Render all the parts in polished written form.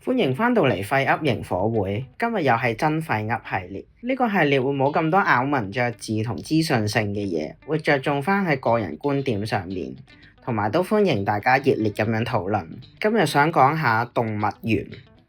歡迎返到嚟廢噏營火會，今日又係真廢噏系列。呢個系列會冇咁多咬文嚼字同資訊性嘅嘢，會着重返喺個人觀點上面，同埋都歡迎大家熱烈咁樣討論。今日想講下動物園。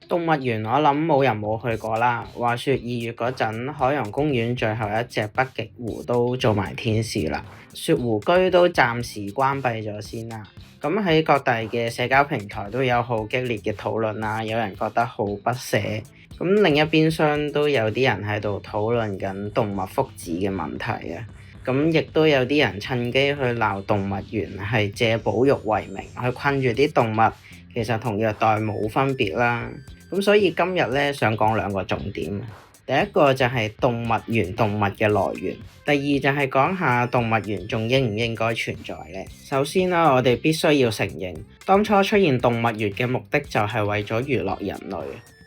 動物園我諗冇人冇去過啦。話說2月嗰陣，海洋公園最後一隻北極狐都做埋天使啦，雪狐居都暫時關閉咗先啦。咁喺各大嘅社交平台都有好激烈嘅討論啦，有人覺得好不捨，咁另一邊廂都有啲人喺度討論緊動物福祉嘅問題啊。咁亦都有啲人趁機去鬧動物園係借保育為名去困住啲動物，其實同虐待冇分別啦。咁所以今日咧想講兩個重點。第一個就係動物園動物嘅來源，第二就係講下動物園仲應唔應該存在呢？首先啦，我哋必須要承認，當初出現動物園嘅目的就係為咗娛樂人類。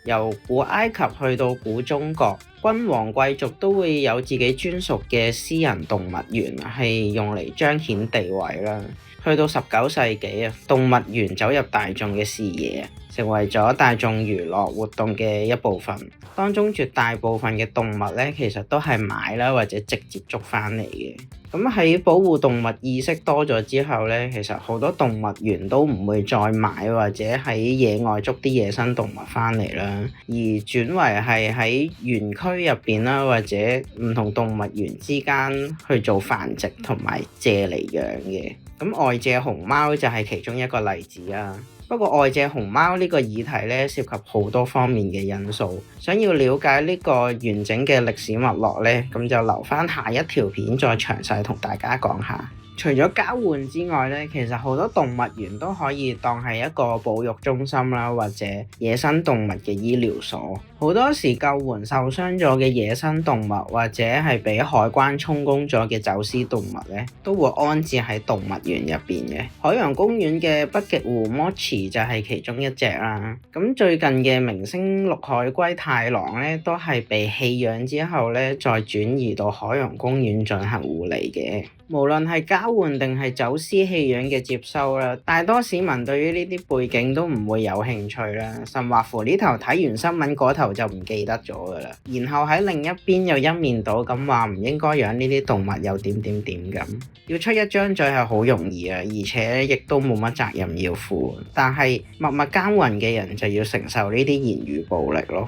由古埃及去到古中國，君王貴族都會有自己專屬嘅私人動物園，係用嚟彰顯地位啦。去到19世紀啊，動物園走入大眾嘅視野，成為咗大眾娛樂活動嘅一部分。當中絕大部分嘅動物咧，其實都係買啦或者直接捉翻嚟嘅。咁喺保護動物意識多咗之後咧，其實好多動物園都唔會再買或者喺野外捉啲野生動物翻嚟啦，而轉為係喺園區入邊啦，或者唔同動物園之間去做繁殖同埋借嚟養嘅。咁外借熊貓就係其中一個例子啊。不過外借熊貓呢個議題咧，涉及好多方面嘅因素，想要了解呢個完整嘅歷史脈絡咧，咁就留返下一條片再詳細同大家講下。除咗交換之外咧，其實好多動物園都可以當係一個保育中心啦，或者野生動物嘅醫療所。好多時救援受傷咗嘅野生動物，或者係俾海關充公咗嘅走私動物咧，都會安置喺動物園入邊嘅。海洋公園嘅北極狐 Mochi 就係其中一隻啦。咁最近嘅明星綠海龜太郎咧，都係被棄養之後咧，再轉移到海洋公園進行護理嘅。無論係交換定係走私棄養嘅接收啦，大多市民對於呢啲背景都唔會有興趣啦，甚或乎呢頭睇完新聞嗰頭就唔記得咗㗎啦。然後喺另一邊又一面倒咁話唔應該養呢啲動物又點點點咁，要出一張嘴係好容易啊，而且亦都冇乜責任要負。但係默默耕耘嘅人就要承受呢啲言語暴力咯。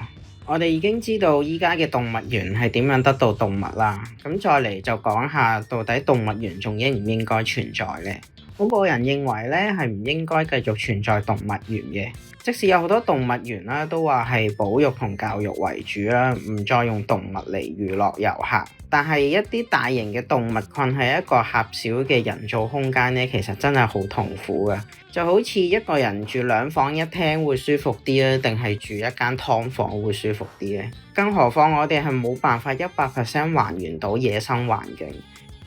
我哋已經知道依家嘅動物園係點樣得到動物啦，咁再嚟就講下到底動物園仲應唔應該存在呢？我個人認為咧係唔應該繼續存在動物園嘅，即使有好多動物園啦都話係保育同教育為主啦，唔再用動物嚟娛樂遊客。但係一啲大型嘅動物群喺一個狹小嘅人造空間咧，其實真係好痛苦嘅。就好似一個人住2房1廳會舒服啲啊，定係住一間劏房會舒服啲咧？更何況我哋係冇辦法100% 還原到野生環境，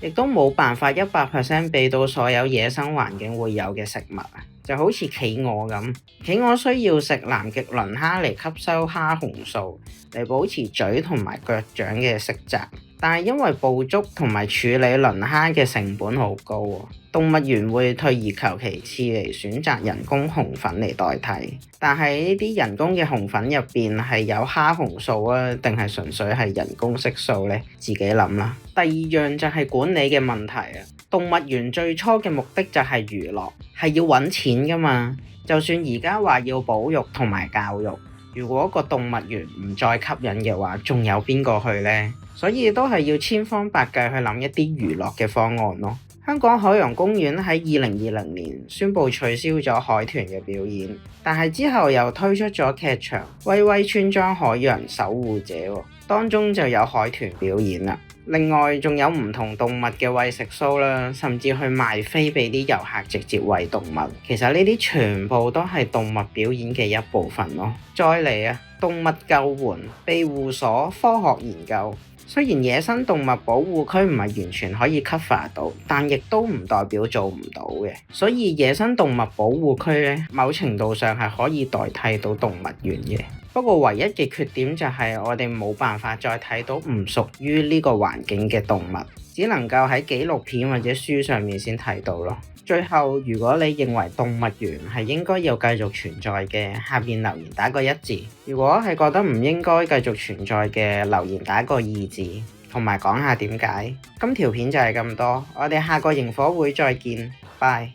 亦都冇辦法100% 俾到所有野生環境會有嘅食物啊！就好似企鵝咁，企鵝需要食南極磷蝦嚟吸收蝦紅素，嚟保持嘴同埋腳掌嘅色澤。但係因為捕捉同埋處理磷蝦嘅成本好高喎，動物園會退而求其次嚟選擇人工紅粉嚟代替。但係呢啲人工嘅紅粉入邊係有蝦紅素啊，定係純粹係人工色素呢？自己諗啦。第二樣就係管理嘅問題啊。動物園最初嘅目的就係娛樂，係要揾錢㗎嘛。就算而家話要保育同埋教育，如果個動物園唔再吸引嘅話，仲有邊個去呢？所以都係要千方百計去諗一啲娛樂嘅方案咯。香港海洋公園喺2020年宣布取消咗海豚嘅表演，但係之後又推出咗劇場《威威村莊海洋守護者》，當中就有海豚表演啦。另外仲有唔同動物嘅餵食 show 啦，甚至去賣飛俾啲遊客直接餵動物。其實呢啲全部都係動物表演嘅一部分咯。再嚟啊，動物救援、庇護所、科學研究。雖然野生動物保護區唔係完全可以 cover 到，但亦都唔代表做唔到嘅。所以野生動物保護區咧，某程度上係可以代替到動物園嘅。不過唯一嘅缺點就係我哋冇辦法再睇到唔屬於呢個環境嘅動物，只能夠喺紀錄片或者書上面先睇到咯。最後，如果你認為動物園係應該要繼續存在嘅，下面留言打個一字；如果係覺得唔應該繼續存在嘅，留言打個二字，同埋講下點解。今條片就係咁多，我哋下個營火會再見，拜。